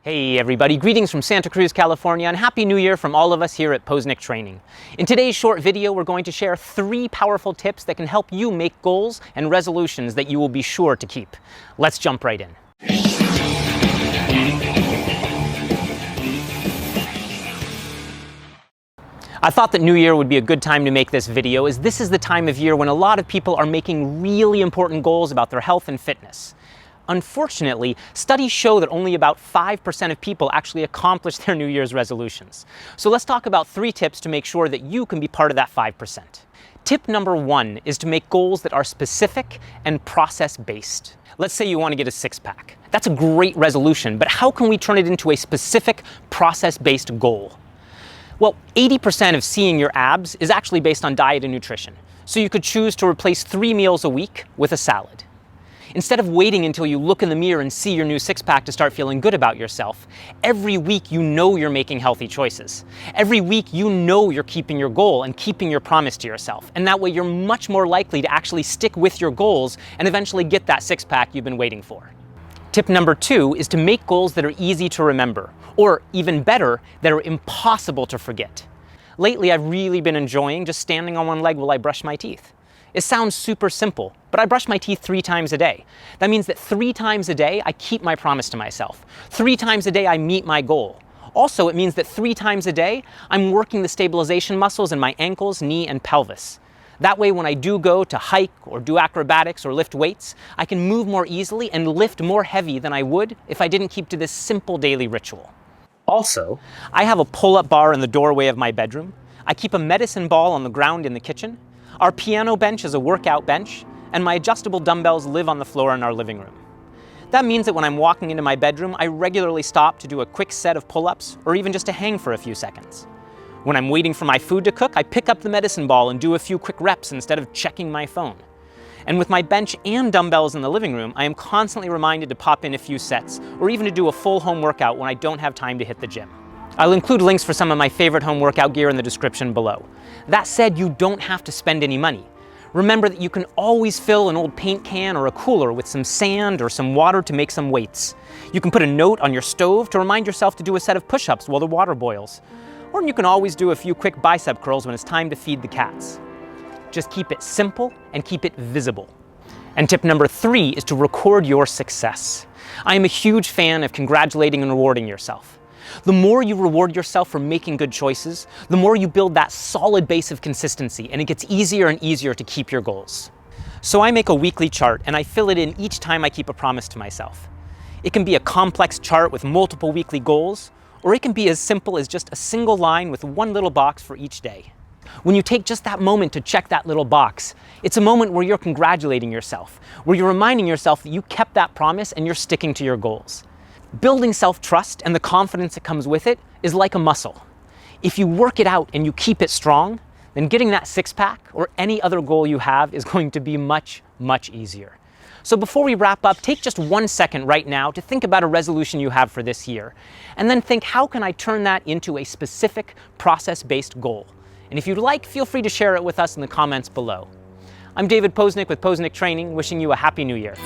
Hey everybody, greetings from Santa Cruz, California, and Happy New Year from all of us here at ProcessBased Training. In today's short video, we're going to share 3 powerful tips that can help you make goals and resolutions that you will be sure to keep. Let's jump right in. I thought that New Year would be a good time to make this video, as this is the time of year when a lot of people are making really important goals about their health and fitness. Unfortunately, studies show that only about 5% of people actually accomplish their New Year's resolutions. So let's talk about 3 tips to make sure that you can be part of that 5%. Tip number 1 is to make goals that are specific and process-based. Let's say you want to get a 6-pack. That's a great resolution, but how can we turn it into a specific process-based goal? Well, 80% of seeing your abs is actually based on diet and nutrition. So you could choose to replace 3 meals a week with a salad. Instead of waiting until you look in the mirror and see your new 6-pack to start feeling good about yourself, every week you know you're making healthy choices. Every week you know you're keeping your goal and keeping your promise to yourself. And that way you're much more likely to actually stick with your goals and eventually get that 6-pack you've been waiting for. Tip number 2 is to make goals that are easy to remember, or even better, that are impossible to forget. Lately, I've really been enjoying just standing on one leg while I brush my teeth. It sounds super simple, but I brush my teeth 3 times a day. That means that 3 times a day, I keep my promise to myself. 3 times a day, I meet my goal. Also, it means that 3 times a day, I'm working the stabilization muscles in my ankles, knee, and pelvis. That way, when I do go to hike or do acrobatics or lift weights, I can move more easily and lift more heavy than I would if I didn't keep to this simple daily ritual. Also, I have a pull-up bar in the doorway of my bedroom. I keep a medicine ball on the ground in the kitchen. Our piano bench is a workout bench, and my adjustable dumbbells live on the floor in our living room. That means that when I'm walking into my bedroom, I regularly stop to do a quick set of pull-ups or even just to hang for a few seconds. When I'm waiting for my food to cook, I pick up the medicine ball and do a few quick reps instead of checking my phone. And with my bench and dumbbells in the living room, I am constantly reminded to pop in a few sets or even to do a full home workout when I don't have time to hit the gym. I'll include links for some of my favorite home workout gear in the description below. That said, you don't have to spend any money. Remember that you can always fill an old paint can or a cooler with some sand or some water to make some weights. You can put a note on your stove to remind yourself to do a set of push-ups while the water boils. Or you can always do a few quick bicep curls when it's time to feed the cats. Just keep it simple and keep it visible. And tip number 3 is to record your success. I am a huge fan of congratulating and rewarding yourself. The more you reward yourself for making good choices, the more you build that solid base of consistency, and it gets easier and easier to keep your goals. So I make a weekly chart and I fill it in each time I keep a promise to myself. It can be a complex chart with multiple weekly goals, or it can be as simple as just a single line with one little box for each day. When you take just that moment to check that little box, it's a moment where you're congratulating yourself, where you're reminding yourself that you kept that promise and you're sticking to your goals. Building self-trust and the confidence that comes with it is like a muscle. If you work it out and you keep it strong, then getting that 6-pack or any other goal you have is going to be much, much easier. So before we wrap up, take just 1 second right now to think about a resolution you have for this year, and then think, how can I turn that into a specific process-based goal? And if you'd like, feel free to share it with us in the comments below. I'm David Posnick with ProcessBased Training, wishing you a Happy New Year.